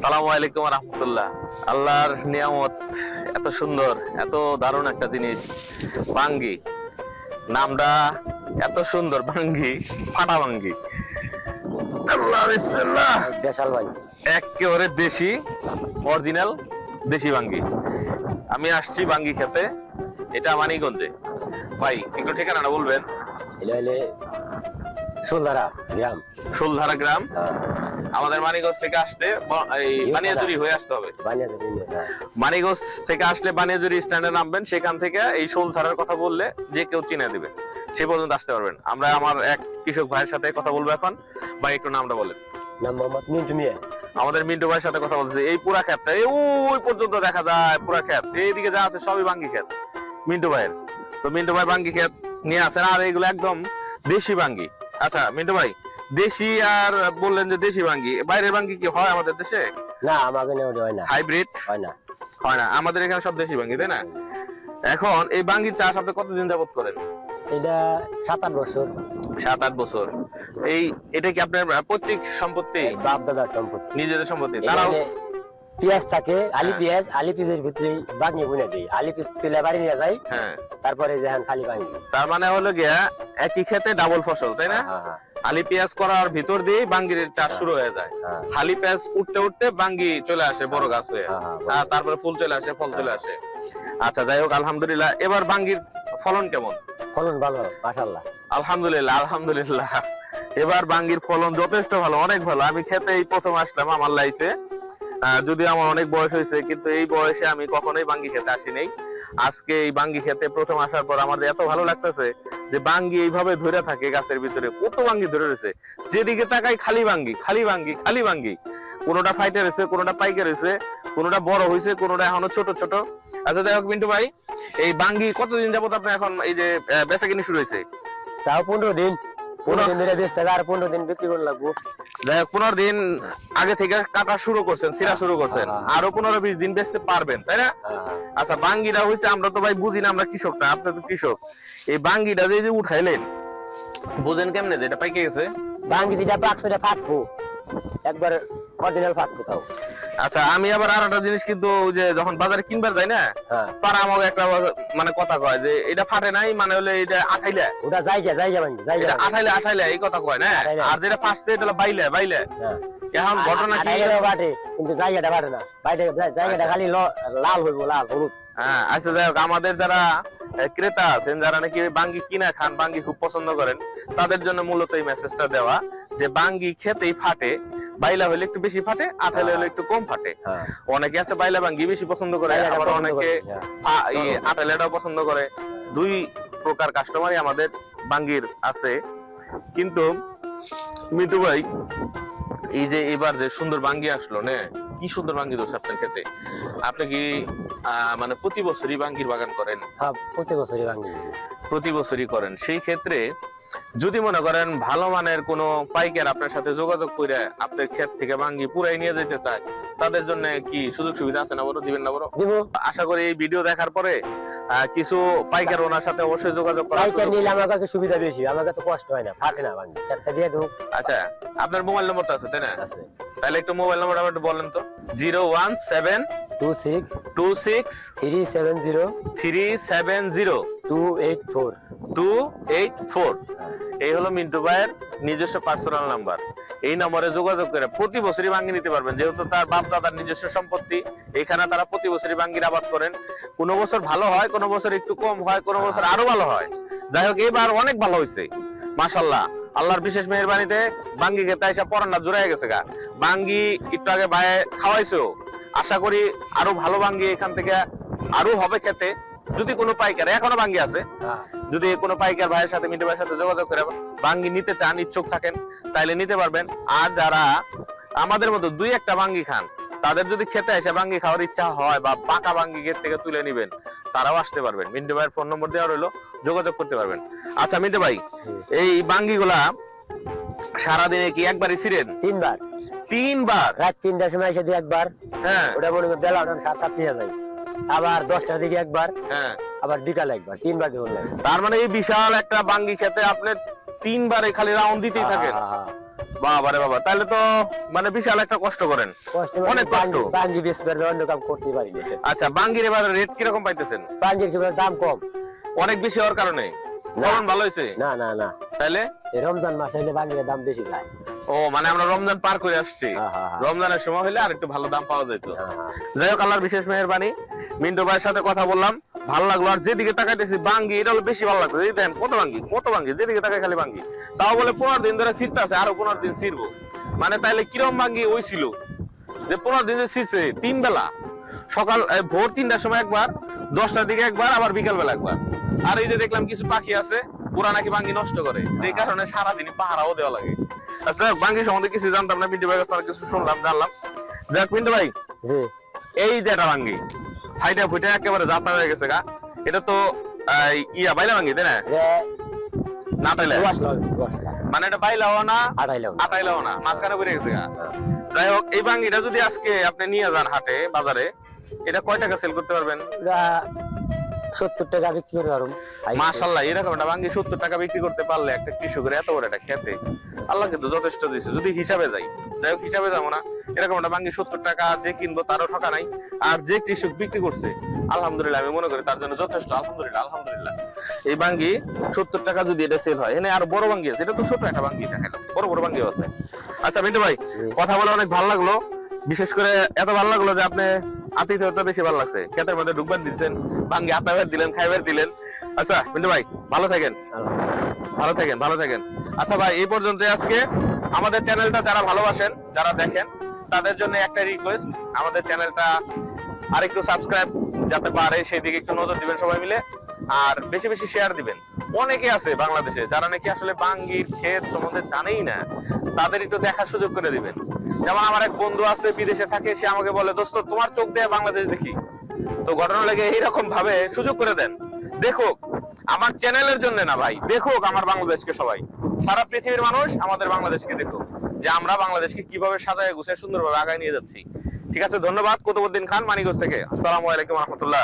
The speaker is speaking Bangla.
সালামু আলাইকুম রাহমাতুল্লাহ। আল্লাহর নিয়ামত, এত সুন্দর, এত দারুণ একটা জিনিস বাঙ্গি। নামটা এত সুন্দর, বাঙ্গি, ফাটা বাঙ্গি। আল্লাহ বিসমিল্লাহ। দেশাল ভাই একেবারে দেশি, অরিজিনাল দেশি বাঙ্গি। আমি আসছি বাঙ্গি খেতে, এটা মানিকগঞ্জে। ভাই একটু ঠিকানাটা বলবেন? এলে সোলধারা গ্রাম। সোলধারা গ্রাম। আমাদের মানিকগঞ্জ থেকে আসতে এই বানিয়াজুরি হয়ে আসতে হবে। মানিকগঞ্জ থেকে আসলে বানিয়াজুরি স্ট্যান্ডে নামবেন, সেখান থেকে এই সোলধারার কথা বললে যে কেউ চিনে দিবে, সে পর্যন্ত আসতে পারবেন। আমরা আমার এক কৃষক ভাইয়ের সাথে কথা বলবো এখন। ভাই একটু নামটা বলেন। নাম মোহাম্মদ মিন্টু মিয়া। আমাদের মিন্টু ভাইয়ের সাথে কথা বলতেছে। এই পুরা ক্ষেতটা এই ওই পর্যন্ত দেখা যায়, পুরা ক্ষেত এইদিকে যা আছে সবই বাঙ্গি ক্ষেত মিন্টু ভাইয়ের। তো মিন্টু ভাই বাঙ্গি ক্ষেত নিয়ে আসেন, আর এইগুলো একদম দেশি বাঙ্গি। আচ্ছা মিন্টু ভাই, দেশি আর বললেন যে দেশি বাঙ্গি, বাইরের বাঙ্গি কি হয় আমাদের দেশে? না, আমাদের হয় না, হাইব্রিড হয় না, হয় না। আমাদের এখানে সব দেশি বাঙ্গি, তাই না? এখন এই বাঙ্গির চাষ আপনি কতদিন যাবত করেন? এটা 7-8 বছর। 7-8 বছর। এটা কি আপনার পৈতৃক সম্পত্তি? বাপ দাদার সম্পত্তি, নিজেদের সম্পত্তি। তারাও পেঁয়াজ থাকে, আলি পেঁয়াজের ভিতরে বাঙ্গি বুনে দিই, আলি পেঁয়াজ তুলে বাড়ি নিয়ে যাই। হ্যাঁ, তারপরে যেখান খালি বাঙ্গি। তার মানে হলো গিয়া একই ক্ষেতে ডাবল ফসল, তাই না? আলি পেঁয়াজ করার ভিতর দিয়ে বাঙ্গির চাষ শুরু হয়ে যায়। খালি পেঁয়াজ উঠতে উঠতে বাঙ্গি চলে আসে বড় গাছ হয়ে, তারপরে ফুল চলে আসে, ফল চলে আসে। আচ্ছা যাই হোক, আলহামদুলিল্লাহ। এবার বাঙ্গির ফলন কেমন? ফলন ভালো, মাশাআল্লাহ। আলহামদুলিল্লাহ, আলহামদুলিল্লাহ। এবার বাঙ্গির ফলন যথেষ্ট ভালো, অনেক ভালো। আমি খেতে এই প্রথম আসলাম আমার লাইফে, যদি আমার অনেক বয়স হয়েছে, কিন্তু এই বয়সে আমি কখনোই বাঙ্গি খেতে আসি নাই। আজকে এই বাঙ্গি খেতে প্রথম আসার পর আমাদের এত ভালো লাগতেছে যে বাঙ্গি এইভাবে ধরে থাকে গাছের ভিতরে। কত বাঙ্গি ধরে রয়েছে, যেদিকে তাকাই খালি বাঙ্গি, খালি বাঙ্গি, খালি বাঙ্গি। কোনোটা ফাইটে রয়েছে, কোনোটা পাইকে রয়েছে, কোনোটা বড় হয়েছে, কোনোটা এখনো ছোট ছোট। আচ্ছা যাই হোক মিন্টু ভাই, এই বাঙ্গি কতদিন যাবত আপনি এখন এই যে বেচা কিনি শুরু হয়েছে? তাও 15 দিন। 15 দিন ধরে বেচতে, আর 15 দিন বিক্রি করে লাগবো। যাই হোক, 15 দিন আগে থেকে কাটা শুরু করছেন, ছিঁড়া শুরু করছেন, আরো 15-20 দিন বেচতে পারবেন, তাই না? আচ্ছা, বাঙ্গিটা হচ্ছে, আমরা তো ভাই বুঝি না, আমরা কৃষক না, আপনি তো কৃষক। এই বাঙ্গিটা যে উঠাইলেন, বুঝেন কেমনে যে এটা পাইকে গেছে? বাঙ্গি যেটা পাকছে এটা ফাটবো, একবার অরিজিনাল ফাটবো তাও। আচ্ছা, আমি আবার আর একটা জিনিস, কিন্তু যে যখন বাজারে কিনবার যাই না, তারা আমাকে একটা মানে কথা কয় যে এটা ফাটে নাই, মানে হলে এটা আঠাইলে, ওটা জায়গা বাঙ্গি, এটা আঠাইলে এই কথা কয় না। আর যেটা ফাটছে এটা বাইলে। এখন ঘটনা কি? ফাটে কিন্তু জায়গাটা ফাটে না, বাইরে জায়গাটা খালি লাল হইব, লাল হলুদ। হ্যাঁ, আচ্ছা যাই হোক, আমাদের যারা ক্রেতা আছেন, যারা নাকি বাঙ্গি কিনা খান, বাঙ্গি খুব পছন্দ করেন, তাদের জন্য মূলত এই মেসেজটা দেওয়া যে বাঙ্গি খেতেই ফাটে, বাইলা হলে একটু বেশি ফাটে, আঠাইলে হলে একটু কম ফাটে। অনেকে আছে বাইলা বাঙ্গি বেশি পছন্দ করে, আবার অনেকে আঠাইলেটাও পছন্দ করে। দুই প্রকার কাস্টমারই আমাদের বাঙ্গির আছে। কিন্তু মিটু ভাই, এই যে এবার যে সুন্দর বাঙ্গি আসলো না, কি সুন্দর বাঙ্গি দোষ আপনার খেতে। আপনি কি মানে প্রতি বছরই বাঙ্গির বাগান করেন? প্রতি বছরই বাঙ্গি, প্রতি বছরই করেন। সেই ক্ষেত্রে যদি মনে করেন ভালো মানের কোনো পাইকার আপনার সাথে যোগাযোগ করে আপনার ক্ষেত থেকে বাঙ্গি পুরাই নিয়ে যেতে চায়, তাদের জন্য কি সুযোগ সুবিধা আছে না বড়? দিবেন না বড়? দিব। আশা করি এই ভিডিও দেখার পরে কিছু পাইকার ওনার সাথে অবশ্যই যোগাযোগ করা। পাইকার নিলে আমার কাছে সুবিধা বেশি, আমার কাছে কষ্ট হয় না, ফাটে না বাঙ্গি, ক্ষেতটা দিয়ে দেব। আচ্ছা, আপনার মোবাইল নম্বরটা আছে তাই না? আছে। তাহলে একটু মোবাইল নম্বরটা একটু বলেন তো। 01726 370 284। এই হলো মিন্টু ভাইয়ের নিজস্ব পার্সোনাল নাম্বার। এই নম্বরে যোগাযোগ করে প্রতি বছরই বাঙ্গি নিতে পারবেন, যেহেতু তার বাপ দাদার নিজস্ব সম্পত্তি। এখানে তারা প্রতি বছরই বাঙ্গির আবাদ করেন। কোনো বছর ভালো হয়, কোনো বছর একটু কম হয়, কোনো বছর আরো ভালো হয়। যাই হোক, এবার অনেক ভালো হয়েছে মাশাআল্লাহ। আল্লাহর বিশেষ মেহেরবানিতে বাঙ্গি খেতে এসে পরান্না জোড়ায় গেছে গা। বাঙ্গি একটু আগে ভাই খাওয়াইছো, আশা করি আরো ভালো বাঙ্গি এখান থেকে আরো হবে খেতে। যদি কোনো পাইকার, এখনো বাঙ্গি আছে, যদি কোনো পাইকার ভাইয়ের সাথে, মিন্টু ভাইয়ের সাথে যোগাযোগ করে বাঙ্গি নিতে চান, ইচ্ছুক থাকেন, তাইলে নিতে পারবেন। আর যারা আমাদের মতো 2-1টা বাঙ্গি খান, তাদের যদি খেতে এসে বাঙ্গি খাওয়ার ইচ্ছা হয় বা পাকা বাঙ্গি ক্ষেত থেকে তুলে নিবেন, তারাও আসতে পারবেন। মিন্টু ভাইয়ের ফোন নম্বর দেওয়া রইলো, যোগাযোগ করতে পারবেন। আচ্ছা মিন্টু ভাই, এই বাঙ্গি গুলা সারাদিনে কি একবারই ছিলেন? 3বার। রাত 3টার সময় এসে দিই একবার, হ্যাঁ, ওটা মনে করি বেলা 7-7 নিয়ে যাই, আবার 10টার দিকে একবার, হ্যাঁ, আবার বিকালে একবার, 3বার দিয়ে। তার মানে এই বিশাল একটা বাঙ্গি খেতে আপনি 3বারে খালি রাউন্ড দিতেই থাকেন। বাবারে বাবা, তাহলে তো মানে বিশাল একটা কষ্ট করেন। কষ্ট অনেক কষ্ট। বাঙ্গি বেশ করে অন্য কাম করতে পারি না। আচ্ছা, বাঙ্গির এবার রেট কিরকম পাইতেছেন? বাঙ্গির কি দাম কম? অনেক বেশি হওয়ার কারণে না। ফলন ভালো হয়েছে? না না না, তাহলে এই রমজান মাসে হলে বাঙ্গির দাম বেশি যায়। ও মানে আমরা রমজান পার করে আসছি, হ্যাঁ, হ্যাঁ, হ্যাঁ। রমজানের সময় হলে আর একটু ভালো দাম পাওয়া যেত। হ্যাঁ, হ্যাঁ। যাই হোক, আল্লাহর বিশেষ মেহেরবানি, মিন্টু ভাইয়ের সাথে কথা বললাম, ভালো লাগলো। আর যেদিকে তাকাইতেছি বাঙ্গি, এটা হলো বেশি ভালো লাগছে। এই দেখেন কত বাঙ্গি, কত বাঙ্গি, যেদিকে তাকাই খালি বাঙ্গি। তাও বলে 15 দিন ধরে ছিটতে আছে, আরো 15 দিন ছিড়বো। মানে তাইলে কিরম বাঙ্গি ওই ছিল যে 15 দিন ছিটছে 3 বেলা, সকাল ভোর 3টার সময় একবার, 10টার দিকে একবার, আবার বিকাল বেলা একবার। আর এই যে দেখলাম কিছু পাখি আছে, ওরা নাকি বাঙ্গি নষ্ট করে, যে কারণে সারাদিনই পাহারাও দেওয়া লাগে। আচ্ছা, বাঙ্গি সম্বন্ধে কিছু জানতাম না, মিন্টু ভাইয়ের কাছে অনেক কিছু শুনলাম, জানলাম। যাক মিন্টু ভাই, জি। এই যে একটা বাঙ্গি ফাইটা ফুইটা একেবারে যাত্রা হয়ে গেছে গা, এটা তো ইয়া বাইলা বাঙ্গি তাই না? না তাইলে মানে এটা বাইলাও না আটাইলাও না, মাঝখানে পড়ে গেছে গা। যাই হোক, এই বাঙ্গিটা যদি আজকে আপনি নিয়ে যান হাটে বাজারে, এটা কয় টাকা সেল করতে পারবেন? 70 টাকা বিক্রি করতে পারবো। মাশাআল্লাহ, এরকম একটা বাঙ্গি 70 টাকা বিক্রি করতে পারলে একটা কৃষকের এত বড় একটা খেতে আল্লাহ কিন্তু যথেষ্ট দিয়েছে। যদি হিসাবে যাই, যাই হোক হিসাবে যাবো না, এরকম একটা বাঙ্গি 70 টাকা যে কিনবো তারও ঠকা নাই। আর যে কৃষক বিক্রি করছে আলহামদুলিল্লাহ, আমি মনে করি তার জন্য যথেষ্ট। আলহামদুলিল্লাহ আলহামদুলিল্লাহ। এই বাঙ্গি 70 টাকা যদি এটা সেল হয়, এনে আর বড় বাঙ্গি আছে, এটা তো ছোট একটা বাঙ্গি দেখাইলাম, বড় বড় বাঙ্গিও আছে। আচ্ছা মিন্টু ভাই, কথা বলে অনেক ভালো লাগলো, বিশেষ করে এত ভালো লাগলো যে আপনি আতিথেয়তা বেশি ভালো লাগছে। ক্ষেতের মধ্যে ঢুকবার দিচ্ছেন, বাঙ্গি আতাবার দিলেন, খাইবার দিলেন। আচ্ছা মিন্টু ভাই, ভালো থাকেন, ভালো থাকেন, ভালো থাকেন। আচ্ছা ভাই, এই পর্যন্ত আজকে। আমাদের চ্যানেলটা যারা ভালোবাসেন, যারা দেখেন, তাদের জন্য একটা রিকোয়েস্ট, আমাদের চ্যানেলটা আরেকটু সাবস্ক্রাইব যাতে পারে সেই দিকে একটু নজর দিবেন সবাই মিলে, আর বেশি বেশি শেয়ার দিবেন। অনেকে আছে বাংলাদেশে যারা নাকি আসলে বাঙ্গির ক্ষেত সম্বন্ধে জানেই না, তাদের একটু দেখার সুযোগ করে দিবেন। যেমন আমার এক বন্ধু আছে, বিদেশে থাকে, সে আমাকে বলে, দোস্ত তোমার চোখ দিয়ে বাংলাদেশ দেখি। তো ঘটনা লাগে এইরকম ভাবে সুযোগ করে দেন, দেখুক আমার চ্যানেলের জন্য না ভাই, দেখুক আমার বাংলাদেশকে। সবাই, সারা পৃথিবীর মানুষ আমাদের বাংলাদেশকে দেখুক, যে আমরা বাংলাদেশকে কিভাবে সাজায় গুছিয়ে সুন্দরভাবে আগায় নিয়ে যাচ্ছি। ঠিক আছে, ধন্যবাদ। কুতুবউদ্দিন খান, মানিকগঞ্জ থেকে। আসসালামু আলাইকুম রহমতুল্লাহ।